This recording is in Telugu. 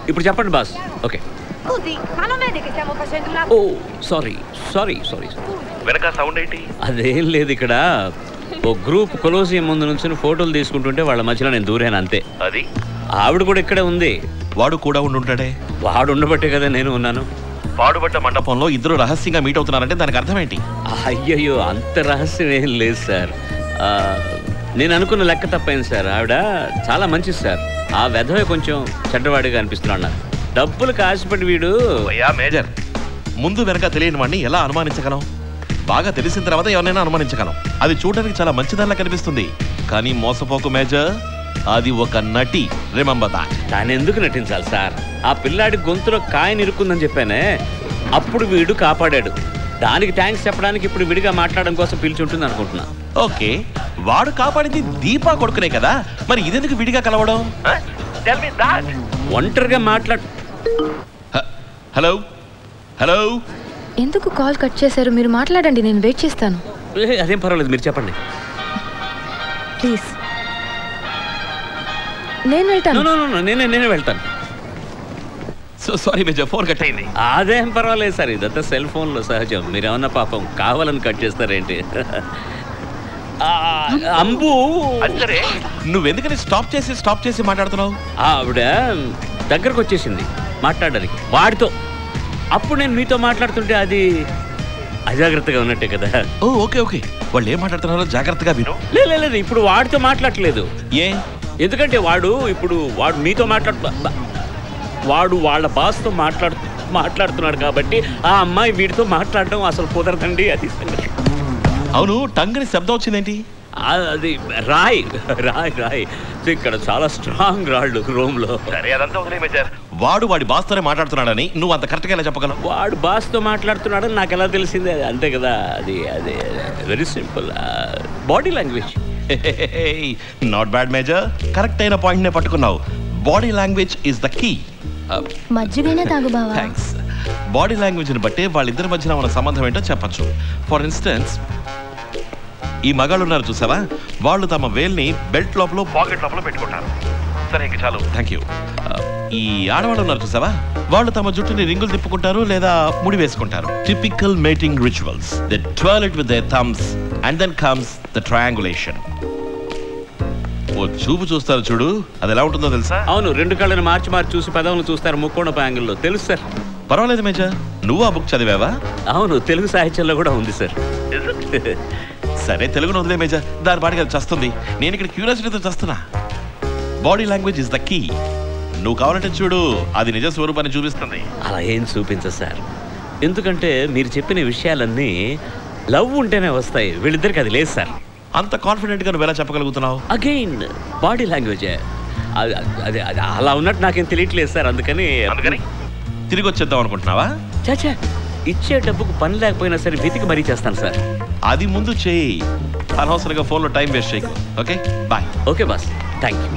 ఇప్పుడు చెప్పండి boss. Okay. Scusi, ma non vede che stiamo facendo una... ఓ సారీ. వెనక సౌండ్ ఏంటి? అదేం లేదు, ఇక్కడ ఓ గ్రూప్ కొలోసియం ముందు నుంచి ఫోటోలు తీసుకుంటుంటే వాళ్ళ మధ్యలో నేను దూరాను అంతే. అది ఆవిడ కూడా ఇక్కడే ఉంది. వాడు కూడా ఉండుంటాడే. వాడు ఉండబట్టే కదా నేను ఉన్నాను. పాడుబడ్డ మండపంలో ఇద్దరు రహస్యంగా మీట్ అవుతున్నారంటే దానికి అర్థం ఏంటి? అయ్యయ్యో, అంత రహస్యం ఏం లేదు సార్. నేను అనుకున్న లెక్క తప్పైంది సార్. ఆవిడ చాలా మంచిది సార్. ఆ వెధవే కొంచెం చెడ్డవాడిగా అనిపిస్తున్నాడు నాకు. డబ్బులు కాసిపడి వీడు. అయ్యా మేజర్, ముందు వెనక తెలియని వాడిని ఎలా అనుమానించగలం? బాగా తెలిసిన తర్వాత ఎవరినైనా అనుమానించగలం. అది చూడడానికి చాలా మంచిదానిలా కనిపిస్తుంది, కానీ మోసపోకు మేజర్, అది ఒక నటి. Remember that. దాన్ని ఎందుకు నటించాలి సార్? ఆ పిల్లాడి గొంతులో కాయని ఇరుక్కుందని చెప్పానే, అప్పుడు వీడు కాపాడాడు. దానికి థ్యాంక్స్ చెప్పడానికి ఇప్పుడు విడిగా మాట్లాడడం కోసం పిలిచుంటుంది అనుకుంటున్నా. ఓకే, వాడు కాపాడింది దీపా కొడుకునే కదా, మరి ఇదెందుకు విడిగా కలవడం? ఒంటరిగా మాట్లాడు. హలో, ఎందుకు కాల్ కట్ చేశారు? మీరు మాట్లాడండి, నేను వెయిట్ చేస్తాను. అదేం పర్వాలేదు, మీరు చెప్పండి ప్లీజ్. నేను వెళ్తాను. నేనే వెళ్తాను. సారీ మేజర్, ఫోన్ కట్ అయింది. అదేం పర్వాలేదు సార్, ఇదంతా సెల్ ఫోన్లో సహజం. మీరేమన్నా పాపం కావాలని కట్ చేస్తారేంటి? అంబు, నువ్వెందుకని స్టాప్ చేసి మాట్లాడుతున్నావు? ఆవిడ దగ్గరకు వచ్చేసింది మాట్లాడడానికి వాడితో. అప్పుడు నేను మీతో మాట్లాడుతుంటే అది అజాగ్రత్తగా ఉన్నట్టే కదా. ఓకే, వాళ్ళు ఏం మాట్లాడుతున్నారో జాగ్రత్తగా విను. లేదు, ఇప్పుడు వాడితో మాట్లాడట్లేదు. ఎందుకంటే వాడు మీతో వాడు వాళ్ళ బాస్తో మాట్లాడుతున్నాడు కాబట్టి ఆ అమ్మాయి వీడితో మాట్లాడడం అసలు కుదరదండి. అది అవును, టంగ్ని శబ్దం వచ్చిందేంటి? అది రాయ్. ఇక్కడ చాలా స్ట్రాంగ్ రాళ్ళు రూమ్ లో. వాడు వాడి బాస్తోనే మాట్లాడుతున్నాడని నువ్వు అంత కరెక్ట్గా ఎలా చెప్పగలవు? వాడు బాస్తో మాట్లాడుతున్నాడని నాకు ఎలా తెలిసిందే? అంతే కదా. అది very simple. Body language. Not bad major, correct అయిన పాయింట్ నే పట్టుకున్నావు. Body language is the key. మజ్జిగైనా తాగు బావా. థ్యాంక్స్. బాడీ లాంగ్వేజ్ని బట్టి వాళ్ళిద్దరి మధ్యన ఉన్న సంబంధం ఏంటో చెప్పచ్చు. ఫర్ ఇన్స్టెన్స్, ఈ మగాళ్ళు ఉన్నారు చూసావా, వాళ్ళు తమ వేల్ని బెల్ట్ లోపల పాకెట్ లోపల పెట్టుకుంటారు. సరే, ఇంక చాలు, థ్యాంక్ యూ. ఈ ఆడవాళ్ళు ఉన్నారు చూసావా, వాళ్ళు తమ జుట్టుని రింగులు తిప్పుకుంటారు లేదా ముడి వేసుకుంటారు. Typical mating rituals. They twirl it with their thumbs and then comes the triangulation. ఓ చూపు చూస్తారు చూడు, అది ఎలా ఉంటుందో తెలుసా? అవును, రెండు కళ్ళని మార్చి చూసి పెదవులను చూస్తారు ముక్కోణపు యాంగిల్లో. తెలుసు సార్. పర్వాలేదు మేజర్, నువ్వు ఆ బుక్ చదివావా? అవును, తెలుగు సాహిత్యంలో కూడా ఉంది సార్. సరే, తెలుగును వదిలే మేజర్, దాని పాటికి అది చస్తుంది. నేను ఇక్కడ క్యూరియాసిటీతో చస్తున్నా. Body language is the key. నువ్వు కావాలంటే చూడు, అది నిజ స్వరూపాన్ని చూపిస్తుంది. అలా ఏం చూపించదు సార్, ఎందుకంటే మీరు చెప్పిన విషయాలన్నీ లవ్ ఉంటేనే వస్తాయి. వీళ్ళిద్దరికి అది లేదు సార్. అంత కాన్ఫిడెంట్గా నువ్వు ఎలా చెప్పగలుగుతున్నావు? అగైన్ బాడీ లాంగ్వేజ్ అది అలా ఉన్నట్టు నాకేం తెలియట్లేదు సార్. అందుకని తిరిగి వచ్చేద్దాం అనుకుంటున్నావా? చాచా, ఇచ్చే డబ్బుకు పని లేకపోయినా సరే వెతికి మరీ చేస్తాను సార్. అది ముందు చేయి, అనవసరంగా ఫోన్లో టైం వేస్ట్ చేయకు. Okay, bye. Okay boss, thank you.